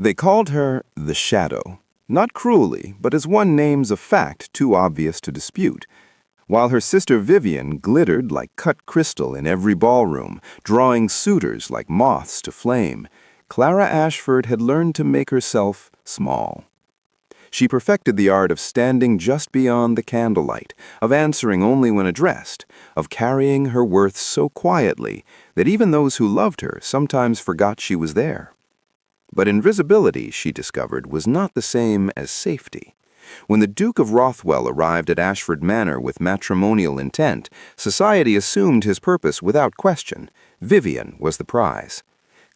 They called her the Shadow, not cruelly, but as one names a fact too obvious to dispute. While her sister Vivian glittered like cut crystal in every ballroom, drawing suitors like moths to flame, Clara Ashford had learned to make herself small. She perfected the art of standing just beyond the candlelight, of answering only when addressed, of carrying her worth so quietly that even those who loved her sometimes forgot she was there. But invisibility, she discovered, was not the same as safety. When the Duke of Rothwell arrived at Ashford Manor with matrimonial intent, society assumed his purpose without question. Vivian was the prize.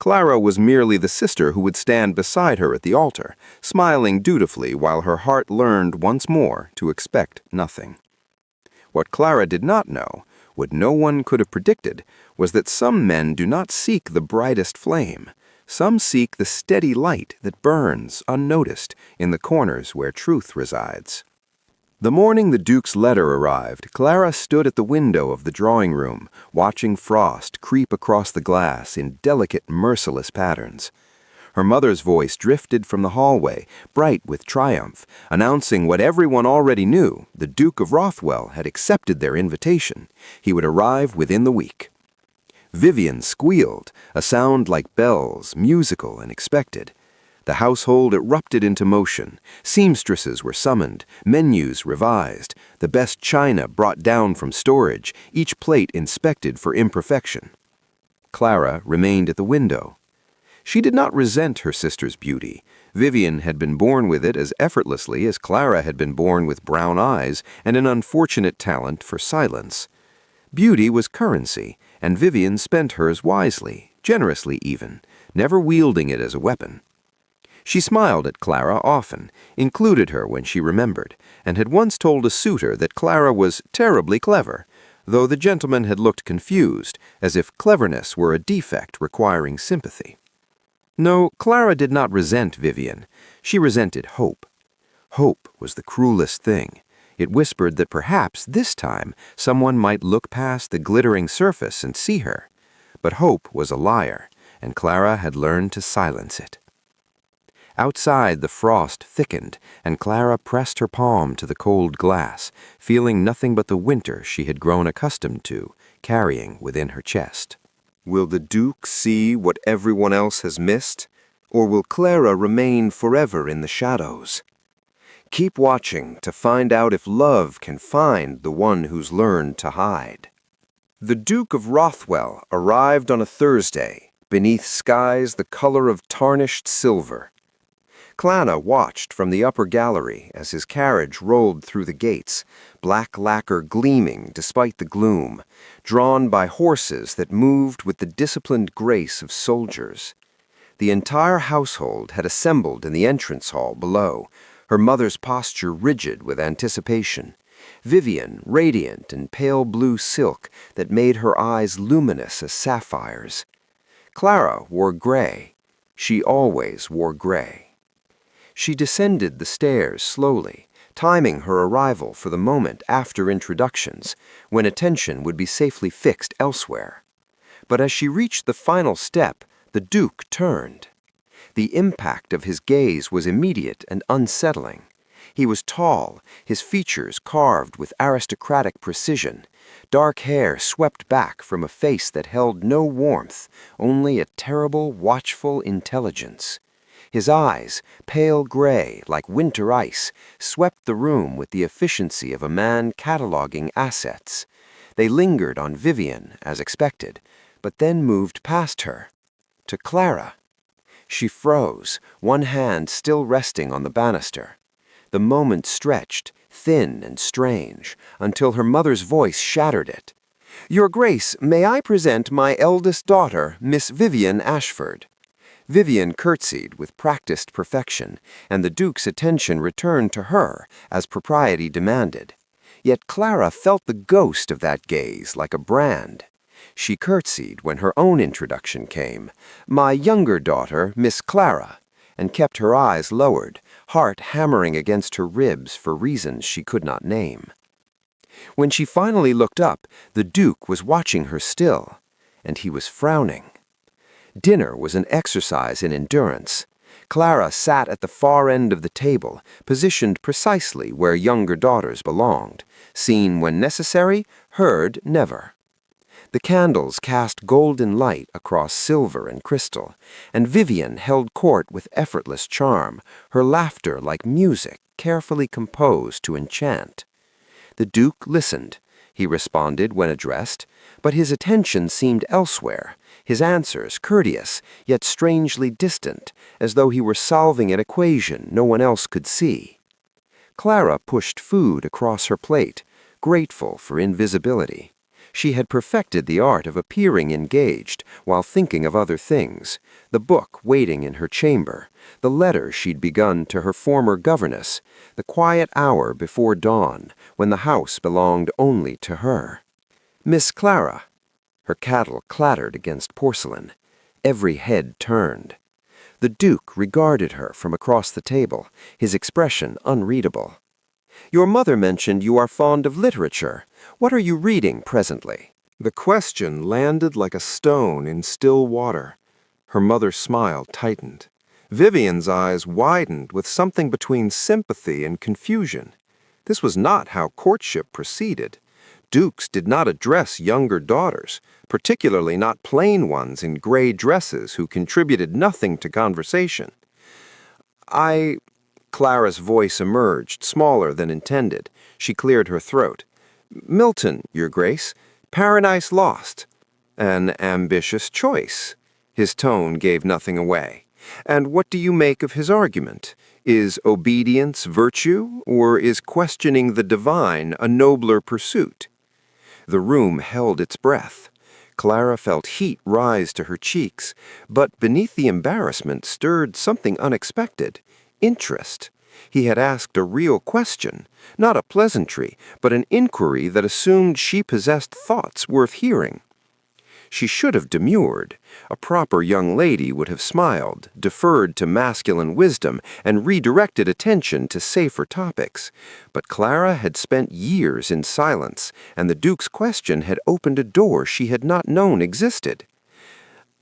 Clara was merely the sister who would stand beside her at the altar, smiling dutifully while her heart learned once more to expect nothing. What Clara did not know, what no one could have predicted, was that some men do not seek the brightest flame. Some seek the steady light that burns, unnoticed, in the corners where truth resides. The morning the Duke's letter arrived, Clara stood at the window of the drawing room, watching frost creep across the glass in delicate, merciless patterns. Her mother's voice drifted from the hallway, bright with triumph, announcing what everyone already knew: the Duke of Rothwell had accepted their invitation. He would arrive within the week. Vivian squealed, a sound like bells, musical and expected. The household erupted into motion. Seamstresses were summoned, menus revised, the best china brought down from storage, each plate inspected for imperfection. Clara remained at the window. She did not resent her sister's beauty. Vivian had been born with it as effortlessly as Clara had been born with brown eyes and an unfortunate talent for silence. Beauty was currency, and Vivian spent hers wisely, generously even, never wielding it as a weapon. She smiled at Clara often, included her when she remembered, and had once told a suitor that Clara was terribly clever, though the gentleman had looked confused, as if cleverness were a defect requiring sympathy. No, Clara did not resent Vivian. She resented hope. Hope was the cruelest thing. It whispered that perhaps this time someone might look past the glittering surface and see her. But hope was a liar, and Clara had learned to silence it. Outside, the frost thickened, and Clara pressed her palm to the cold glass, feeling nothing but the winter she had grown accustomed to, carrying within her chest. Will the Duke see what everyone else has missed, or will Clara remain forever in the shadows? Keep watching to find out if love can find the one who's learned to hide. The Duke of Rothwell arrived on a Thursday, beneath skies the color of tarnished silver. Clara watched from the upper gallery as his carriage rolled through the gates, black lacquer gleaming despite the gloom, drawn by horses that moved with the disciplined grace of soldiers. The entire household had assembled in the entrance hall below, her mother's posture rigid with anticipation. Vivian, radiant in pale blue silk that made her eyes luminous as sapphires. Clara wore gray. She always wore gray. She descended the stairs slowly, timing her arrival for the moment after introductions, when attention would be safely fixed elsewhere. But as she reached the final step, the Duke turned. The impact of his gaze was immediate and unsettling. He was tall, his features carved with aristocratic precision, dark hair swept back from a face that held no warmth, only a terrible, watchful intelligence. His eyes, pale gray like winter ice, swept the room with the efficiency of a man cataloging assets. They lingered on Vivian, as expected, but then moved past her, to Clara. She froze, one hand still resting on the banister. The moment stretched, thin and strange, until her mother's voice shattered it. "Your Grace, may I present my eldest daughter, Miss Vivian Ashford?" Vivian curtsied with practiced perfection, and the Duke's attention returned to her, as propriety demanded. Yet Clara felt the ghost of that gaze like a brand. She curtsied when her own introduction came, "My younger daughter, Miss Clara," and kept her eyes lowered, heart hammering against her ribs for reasons she could not name. When she finally looked up, the Duke was watching her still, and he was frowning. Dinner was an exercise in endurance. Clara sat at the far end of the table, positioned precisely where younger daughters belonged, seen when necessary, heard never. The candles cast golden light across silver and crystal, and Vivian held court with effortless charm, her laughter like music carefully composed to enchant. The Duke listened. He responded when addressed, but his attention seemed elsewhere, his answers courteous, yet strangely distant, as though he were solving an equation no one else could see. Clara pushed food across her plate, grateful for invisibility. She had perfected the art of appearing engaged while thinking of other things, the book waiting in her chamber, the letter she'd begun to her former governess, the quiet hour before dawn when the house belonged only to her. Miss Clara. Her cattle clattered against porcelain. Every head turned. The Duke regarded her from across the table, his expression unreadable. "Your mother mentioned you are fond of literature. What are you reading presently?" The question landed like a stone in still water. Her mother's smile tightened. Vivian's eyes widened with something between sympathy and confusion. This was not how courtship proceeded. Dukes did not address younger daughters, particularly not plain ones in gray dresses who contributed nothing to conversation. Clara's voice emerged, smaller than intended. She cleared her throat. "Milton, Your Grace. Paradise Lost. An ambitious choice." His tone gave nothing away. "And what do you make of his argument? Is obedience virtue, or is questioning the divine a nobler pursuit?" The room held its breath. Clara felt heat rise to her cheeks, but beneath the embarrassment stirred something unexpected. Interest. He had asked a real question, not a pleasantry, but an inquiry that assumed she possessed thoughts worth hearing. She should have demurred. A proper young lady would have smiled, deferred to masculine wisdom, and redirected attention to safer topics. But Clara had spent years in silence, and the Duke's question had opened a door she had not known existed.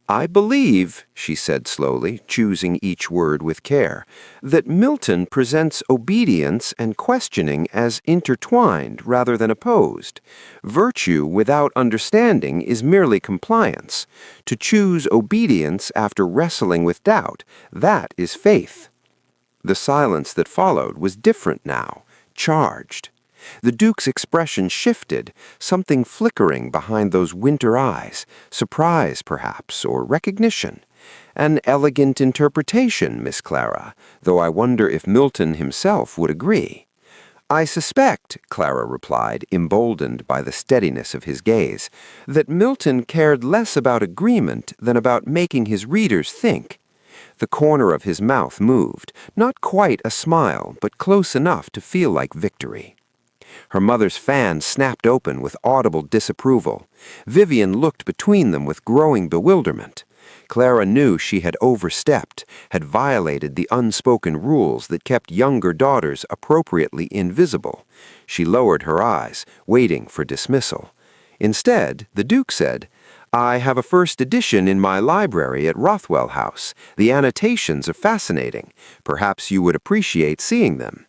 "I believe," she said slowly, choosing each word with care, "that Milton presents obedience and questioning as intertwined rather than opposed. Virtue without understanding is merely compliance. To choose obedience after wrestling with doubt, that is faith." The silence that followed was different now, charged. The Duke's expression shifted, something flickering behind those winter eyes, surprise, perhaps, or recognition. "An elegant interpretation, Miss Clara, though I wonder if Milton himself would agree." "I suspect," Clara replied, emboldened by the steadiness of his gaze, "that Milton cared less about agreement than about making his readers think." The corner of his mouth moved, not quite a smile, but close enough to feel like victory. Her mother's fan snapped open with audible disapproval. Vivian looked between them with growing bewilderment. Clara knew she had overstepped, had violated the unspoken rules that kept younger daughters appropriately invisible. She lowered her eyes, waiting for dismissal. Instead, the Duke said, "I have a first edition in my library at Rothwell House. The annotations are fascinating. Perhaps you would appreciate seeing them."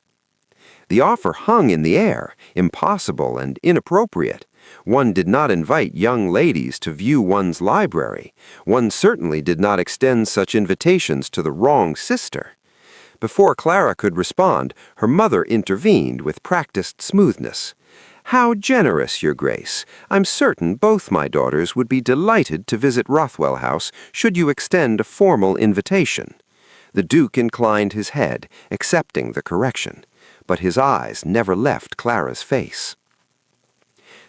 The offer hung in the air, impossible and inappropriate. One did not invite young ladies to view one's library. One certainly did not extend such invitations to the wrong sister. Before Clara could respond, her mother intervened with practiced smoothness. "How generous, Your Grace. I'm certain both my daughters would be delighted to visit Rothwell House should you extend a formal invitation." The Duke inclined his head, accepting the correction, but his eyes never left Clara's face.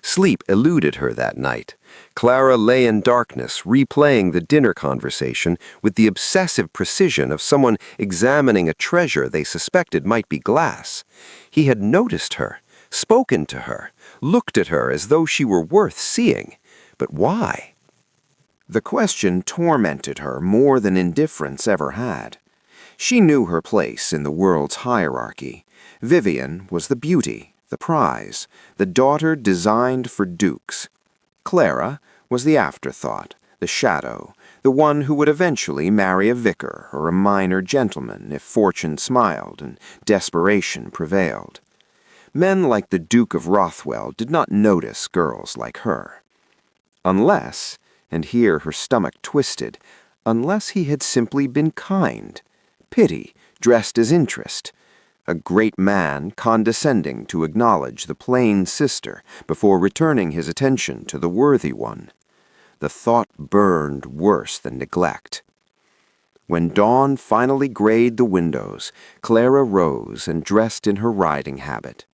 Sleep eluded her that night. Clara lay in darkness, replaying the dinner conversation with the obsessive precision of someone examining a treasure they suspected might be glass. He had noticed her, spoken to her, looked at her as though she were worth seeing. But why? The question tormented her more than indifference ever had. She knew her place in the world's hierarchy. Vivian was the beauty, the prize, the daughter designed for dukes. Clara was the afterthought, the shadow, the one who would eventually marry a vicar or a minor gentleman if fortune smiled and desperation prevailed. Men like the Duke of Rothwell did not notice girls like her. Unless, and here her stomach twisted, unless he had simply been kind, pity dressed as interest, a great man condescending to acknowledge the plain sister before returning his attention to the worthy one. The thought burned worse than neglect. When dawn finally grayed the windows, Clara rose and dressed in her riding habit.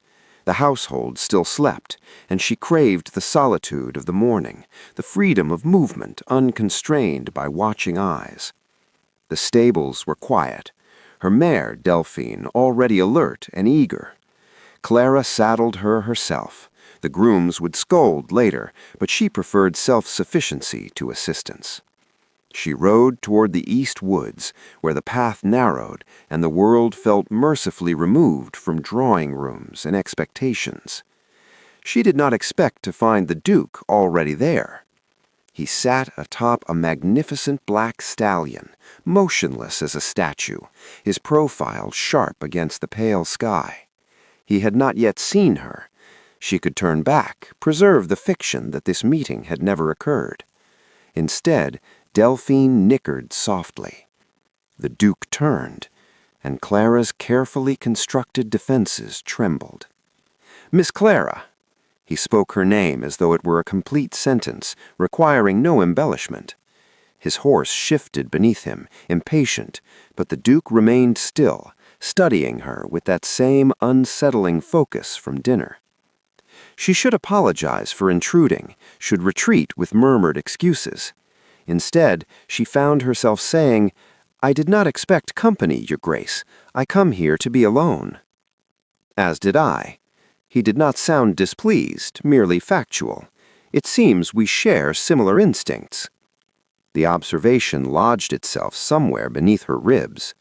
The household still slept, and she craved the solitude of the morning, the freedom of movement unconstrained by watching eyes. The stables were quiet, her mare, Delphine, already alert and eager. Clara saddled her herself. The grooms would scold later, but she preferred self-sufficiency to assistance. She rode toward the east woods, where the path narrowed and the world felt mercifully removed from drawing rooms and expectations. She did not expect to find the Duke already there. He sat atop a magnificent black stallion, motionless as a statue, his profile sharp against the pale sky. He had not yet seen her. She could turn back, preserve the fiction that this meeting had never occurred. Instead, Delphine nickered softly. The Duke turned, and Clara's carefully constructed defenses trembled. "Miss Clara." He spoke her name as though it were a complete sentence, requiring no embellishment. His horse shifted beneath him, impatient, but the Duke remained still, studying her with that same unsettling focus from dinner. She should apologize for intruding, should retreat with murmured excuses. Instead, she found herself saying, "I did not expect company, Your Grace. I come here to be alone." As did I. He did not sound displeased, merely factual. It seems we share similar instincts. The observation lodged itself somewhere beneath her ribs.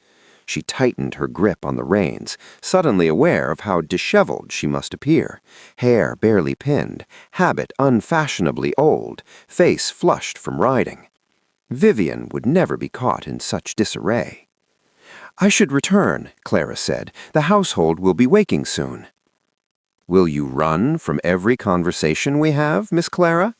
She tightened her grip on the reins, suddenly aware of how disheveled she must appear, hair barely pinned, habit unfashionably old, face flushed from riding. Vivian would never be caught in such disarray. "I should return," Clara said. "The household will be waking soon." "Will you run from every conversation we have, Miss Clara?"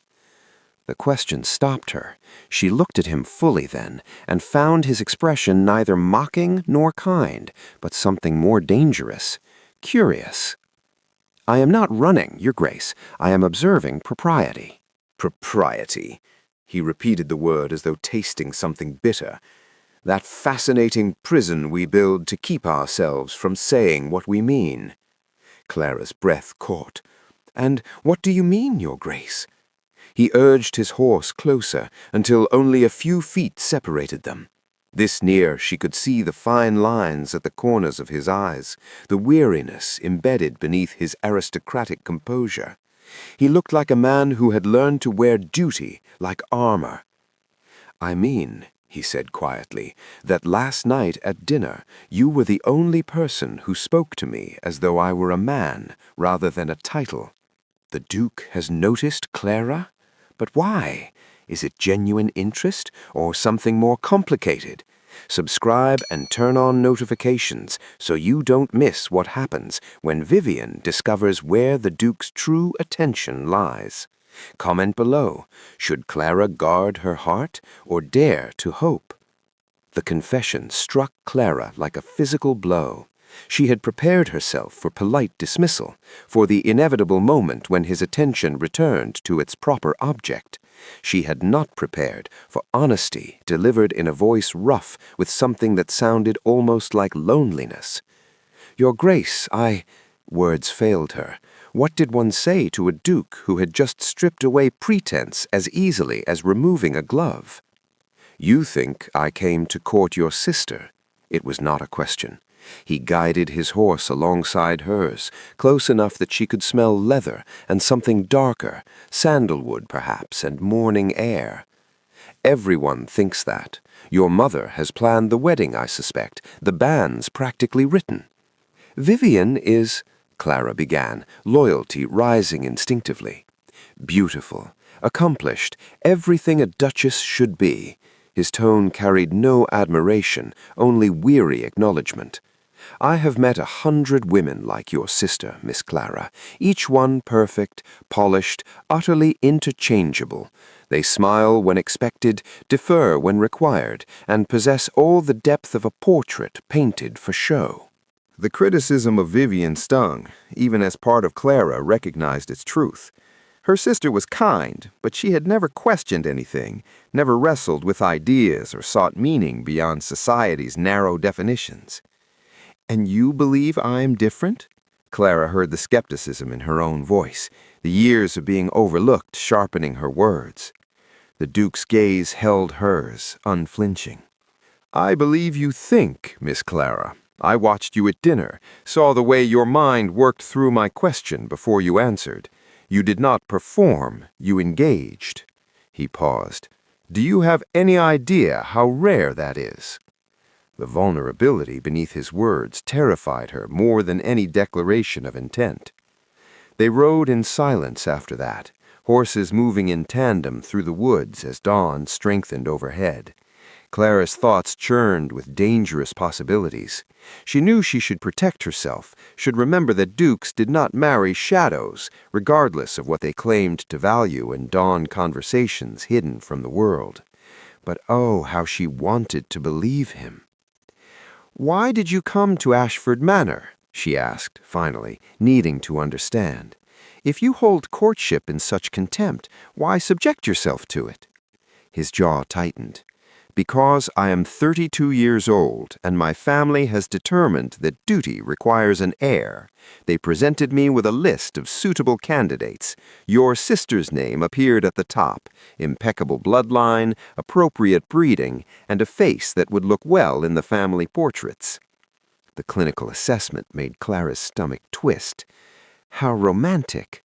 The question stopped her. She looked at him fully then, and found his expression neither mocking nor kind, but something more dangerous, curious. "I am not running, Your Grace. I am observing propriety." Propriety. He repeated the word as though tasting something bitter. That fascinating prison we build to keep ourselves from saying what we mean. Clara's breath caught. "And what do you mean, Your Grace?" He urged his horse closer until only a few feet separated them. This near, she could see the fine lines at the corners of his eyes, the weariness embedded beneath his aristocratic composure. He looked like a man who had learned to wear duty like armor. "I mean," he said quietly, "that last night at dinner you were the only person who spoke to me as though I were a man rather than a title." The Duke has noticed Clara? But why? Is it genuine interest or something more complicated? Subscribe and turn on notifications so you don't miss what happens when Vivian discovers where the Duke's true attention lies. Comment below. Should Clara guard her heart or dare to hope? The confession struck Clara like a physical blow. She had prepared herself for polite dismissal, for the inevitable moment when his attention returned to its proper object. She had not prepared for honesty delivered in a voice rough with something that sounded almost like loneliness. "Your Grace, Words failed her. What did one say to a duke who had just stripped away pretense as easily as removing a glove? "You think I came to court your sister?" It was not a question. He guided his horse alongside hers, close enough that she could smell leather and something darker, sandalwood perhaps, and morning air. "Everyone thinks that. Your mother has planned the wedding, I suspect, the band's practically written." "Vivian is—" Clara began, loyalty rising instinctively. "Beautiful, accomplished, everything a duchess should be." His tone carried no admiration, only weary acknowledgment. "I have met 100 women like your sister, Miss Clara, each one perfect, polished, utterly interchangeable. They smile when expected, defer when required, and possess all the depth of a portrait painted for show." The criticism of Vivian stung, even as part of Clara recognized its truth. Her sister was kind, but she had never questioned anything, never wrestled with ideas or sought meaning beyond society's narrow definitions. "And you believe I'm different?" Clara heard the skepticism in her own voice, the years of being overlooked sharpening her words. The Duke's gaze held hers, unflinching. "I believe you think, Miss Clara. I watched you at dinner, saw the way your mind worked through my question before you answered. You did not perform, you engaged." He paused. "Do you have any idea how rare that is?" The vulnerability beneath his words terrified her more than any declaration of intent. They rode in silence after that, horses moving in tandem through the woods as dawn strengthened overhead. Clara's thoughts churned with dangerous possibilities. She knew she should protect herself, should remember that dukes did not marry shadows, regardless of what they claimed to value in dawn conversations hidden from the world. But oh, how she wanted to believe him. "Why did you come to Ashford Manor?" she asked, finally, needing to understand. "If you hold courtship in such contempt, why subject yourself to it?" His jaw tightened. "Because I am 32 years old, and my family has determined that duty requires an heir. They presented me with a list of suitable candidates. Your sister's name appeared at the top, impeccable bloodline, appropriate breeding, and a face that would look well in the family portraits." The clinical assessment made Clara's stomach twist. How romantic.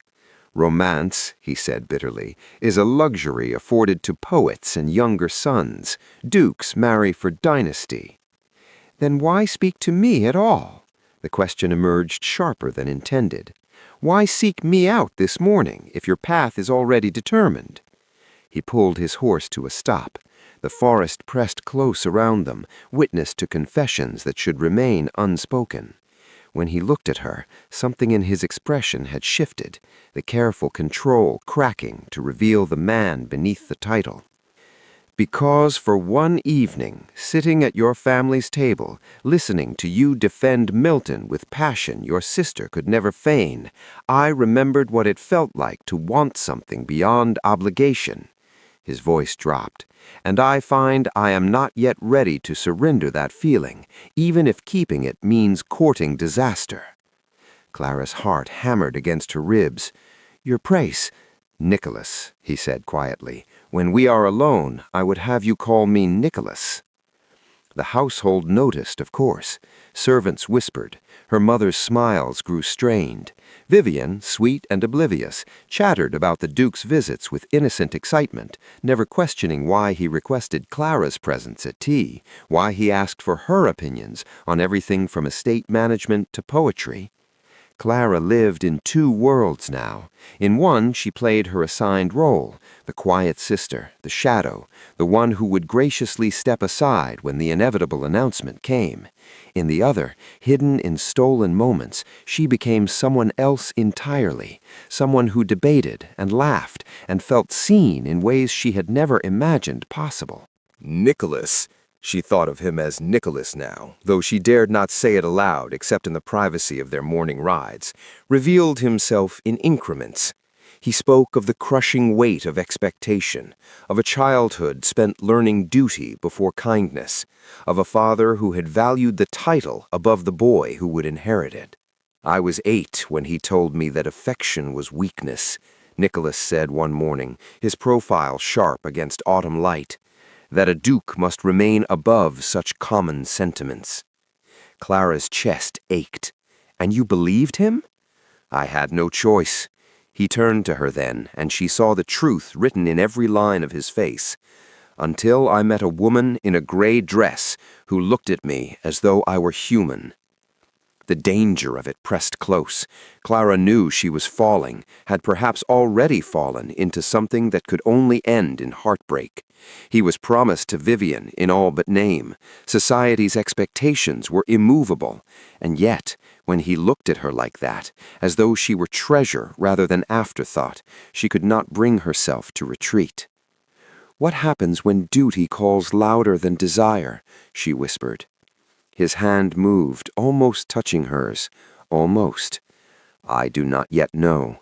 "Romance," he said bitterly, "is a luxury afforded to poets and younger sons. Dukes marry for dynasty." "Then why speak to me at all?" The question emerged sharper than intended. "Why seek me out this morning if your path is already determined?" He pulled his horse to a stop. The forest pressed close around them, witness to confessions that should remain unspoken. When he looked at her, something in his expression had shifted, the careful control cracking to reveal the man beneath the title. "Because for one evening, sitting at your family's table, listening to you defend Milton with passion your sister could never feign, I remembered what it felt like to want something beyond obligation." His voice dropped. "And I find I am not yet ready to surrender that feeling, even if keeping it means courting disaster." Clara's heart hammered against her ribs. "Your praise, Nicholas," he said quietly. "When we are alone, I would have you call me Nicholas." The household noticed, of course. Servants whispered. Her mother's smiles grew strained. Vivian, sweet and oblivious, chattered about the Duke's visits with innocent excitement, never questioning why he requested Clara's presence at tea, why he asked for her opinions on everything from estate management to poetry. Clara lived in two worlds now. In one, she played her assigned role, the quiet sister, the shadow, the one who would graciously step aside when the inevitable announcement came. In the other, hidden in stolen moments, she became someone else entirely, someone who debated and laughed and felt seen in ways she had never imagined possible. Nicholas. She thought of him as Nicholas now, though she dared not say it aloud except in the privacy of their morning rides, revealed himself in increments. He spoke of the crushing weight of expectation, of a childhood spent learning duty before kindness, of a father who had valued the title above the boy who would inherit it. "I was 8 when he told me that affection was weakness," Nicholas said one morning, his profile sharp against autumn light. "That a duke must remain above such common sentiments." Clara's chest ached. "And you believed him?" "I had no choice." He turned to her then, and she saw the truth written in every line of his face. "Until I met a woman in a gray dress who looked at me as though I were human." The danger of it pressed close. Clara knew she was falling, had perhaps already fallen into something that could only end in heartbreak. He was promised to Vivian in all but name. Society's expectations were immovable. And yet, when he looked at her like that, as though she were treasure rather than afterthought, she could not bring herself to retreat. "What happens when duty calls louder than desire?" she whispered. His hand moved, almost touching hers. Almost. "I do not yet know."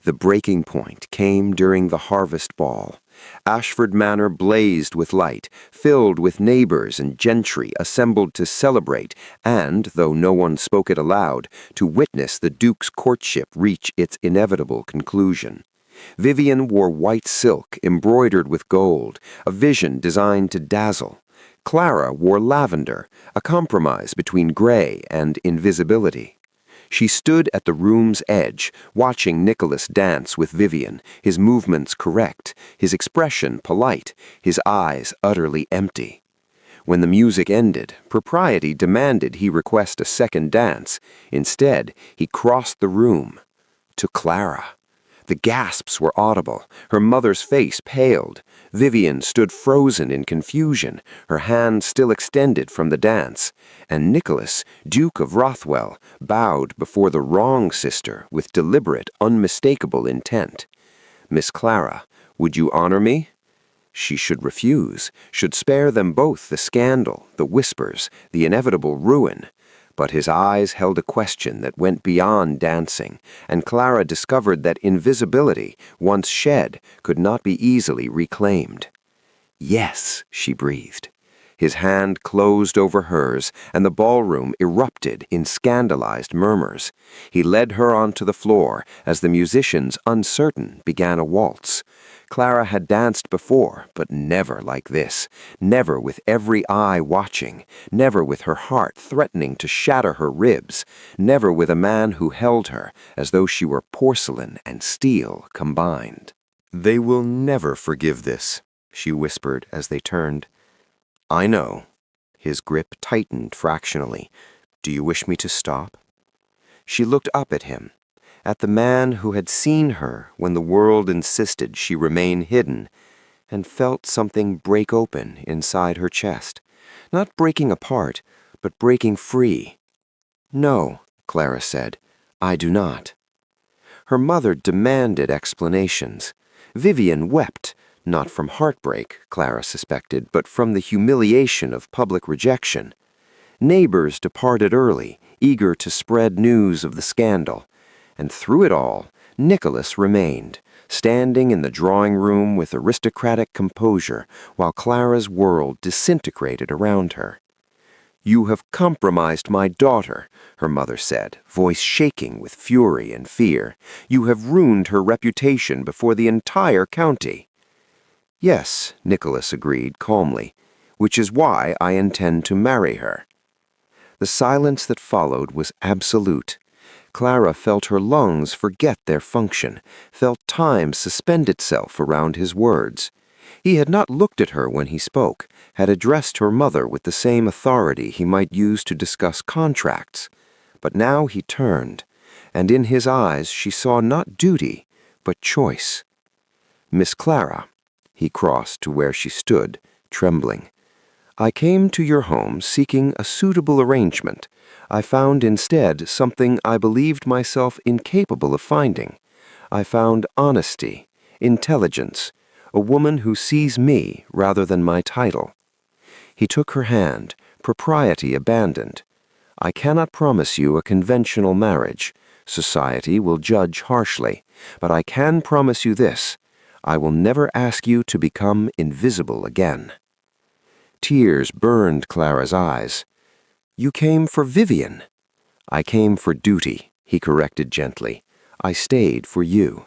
The breaking point came during the harvest ball. Ashford Manor blazed with light, filled with neighbors and gentry assembled to celebrate and, though no one spoke it aloud, to witness the Duke's courtship reach its inevitable conclusion. Vivian wore white silk embroidered with gold, a vision designed to dazzle. Clara wore lavender, a compromise between gray and invisibility. She stood at the room's edge, watching Nicholas dance with Vivian, his movements correct, his expression polite, his eyes utterly empty. When the music ended, propriety demanded he request a second dance. Instead, he crossed the room to Clara. The gasps were audible. Her mother's face paled. Vivian stood frozen in confusion, her hand still extended from the dance. And Nicholas, Duke of Rothwell, bowed before the wrong sister with deliberate, unmistakable intent. "Miss Clara, would you honor me?" She should refuse, should spare them both the scandal, the whispers, the inevitable ruin. But his eyes held a question that went beyond dancing, and Clara discovered that invisibility, once shed, could not be easily reclaimed. "Yes," she breathed. His hand closed over hers, and the ballroom erupted in scandalized murmurs. He led her onto the floor as the musicians, uncertain, began a waltz. Clara had danced before, but never like this, never with every eye watching, never with her heart threatening to shatter her ribs, never with a man who held her as though she were porcelain and steel combined. "They will never forgive this," she whispered as they turned. "I know." His grip tightened fractionally. "Do you wish me to stop?" She looked up at him, at the man who had seen her when the world insisted she remain hidden, and felt something break open inside her chest. Not breaking apart, but breaking free. "No," Clara said, "I do not." Her mother demanded explanations. Vivian wept, not from heartbreak, Clara suspected, but from the humiliation of public rejection. Neighbors departed early, eager to spread news of the scandal. And through it all, Nicholas remained, standing in the drawing room with aristocratic composure, while Clara's world disintegrated around her. "You have compromised my daughter," her mother said, voice shaking with fury and fear. "You have ruined her reputation before the entire county." "Yes," Nicholas agreed calmly, "which is why I intend to marry her." The silence that followed was absolute. Clara felt her lungs forget their function, felt time suspend itself around his words. He had not looked at her when he spoke, had addressed her mother with the same authority he might use to discuss contracts. But now he turned, and in his eyes she saw not duty, but choice. "Miss Clara," he crossed to where she stood, trembling. "I came to your home seeking a suitable arrangement. I found instead something I believed myself incapable of finding. I found honesty, intelligence, a woman who sees me rather than my title." He took her hand, propriety abandoned. "I cannot promise you a conventional marriage. Society will judge harshly. But I can promise you this. I will never ask you to become invisible again." Tears burned Clara's eyes. "You came for Vivian." "I came for duty," he corrected gently. "I stayed for you."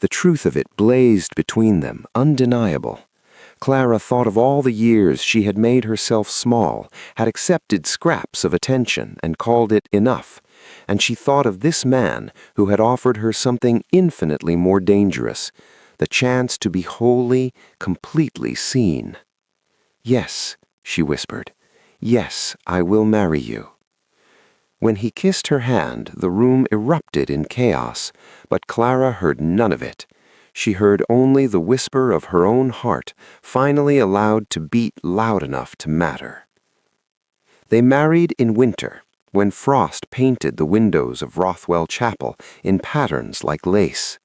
The truth of it blazed between them, undeniable. Clara thought of all the years she had made herself small, had accepted scraps of attention and called it enough, and she thought of this man who had offered her something infinitely more dangerous, the chance to be wholly, completely seen. "Yes," she whispered. "Yes, I will marry you." When he kissed her hand, the room erupted in chaos, but Clara heard none of it. She heard only the whisper of her own heart, finally allowed to beat loud enough to matter. They married in winter, when frost painted the windows of Rothwell Chapel in patterns like lace.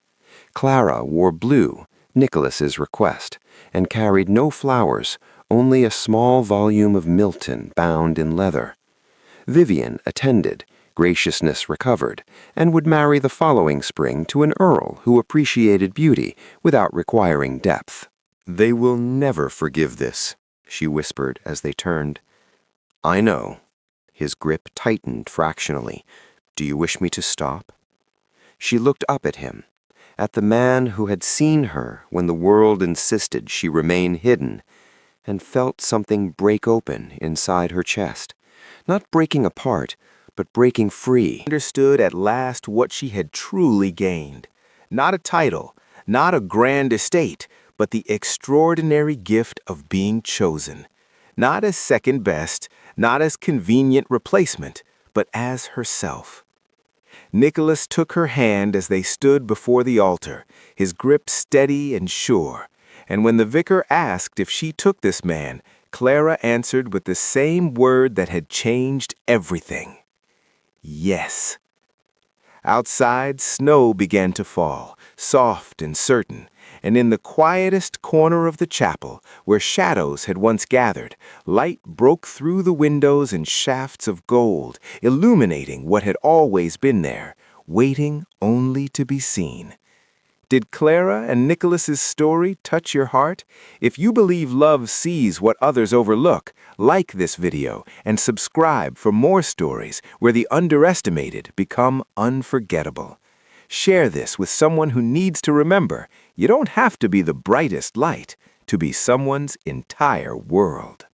Clara wore blue, Nicholas's request, and carried no flowers, only a small volume of Milton bound in leather. Vivian attended, graciousness recovered, and would marry the following spring to an earl who appreciated beauty without requiring depth. "They will never forgive this," she whispered as they turned. "I know." His grip tightened fractionally. "Do you wish me to stop?" She looked up at him, at the man who had seen her when the world insisted she remain hidden, and felt something break open inside her chest. Not breaking apart, but breaking free. Understood at last what she had truly gained. Not a title, not a grand estate, but the extraordinary gift of being chosen. Not as second best, not as convenient replacement, but as herself. Nicholas took her hand as they stood before the altar, his grip steady and sure. And when the vicar asked if she took this man, Clara answered with the same word that had changed everything. Yes. Outside, snow began to fall, soft and certain, and in the quietest corner of the chapel, where shadows had once gathered, light broke through the windows in shafts of gold, illuminating what had always been there, waiting only to be seen. Did Clara and Nicholas's story touch your heart? If you believe love sees what others overlook, like this video and subscribe for more stories where the underestimated become unforgettable. Share this with someone who needs to remember you don't have to be the brightest light to be someone's entire world.